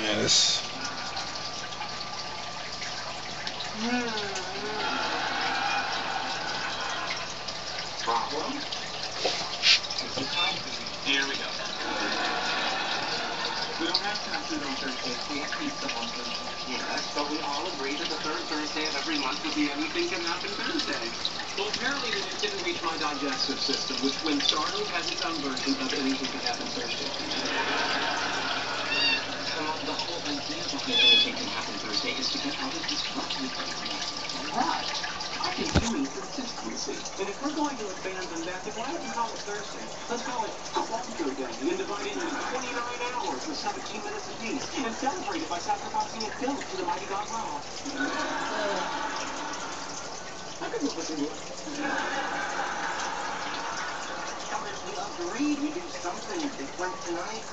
Yeah, this. Problem? Here we go. We don't have classes on Thursday. We have pizza on Thursday. Yes, but we all agree that the third Thursday of every month would be Anything Can Happen Thursday. Well, apparently it didn't reach my digestive system, which when Startled has its own version of Anything Can Happen Thursday. The whole idea behind Anything Can Happen Thursday is to get out of this rut we've been in. That, I think you mean consistency. And if we're going to abandon that, then why don't we call it Thursday? Let's call it Clunker Day and divide it into 29 hours with 17 minutes apiece and celebrate it by sacrificing a goat to the mighty god Ra. I could live with it. So if we agreed we do something different tonight,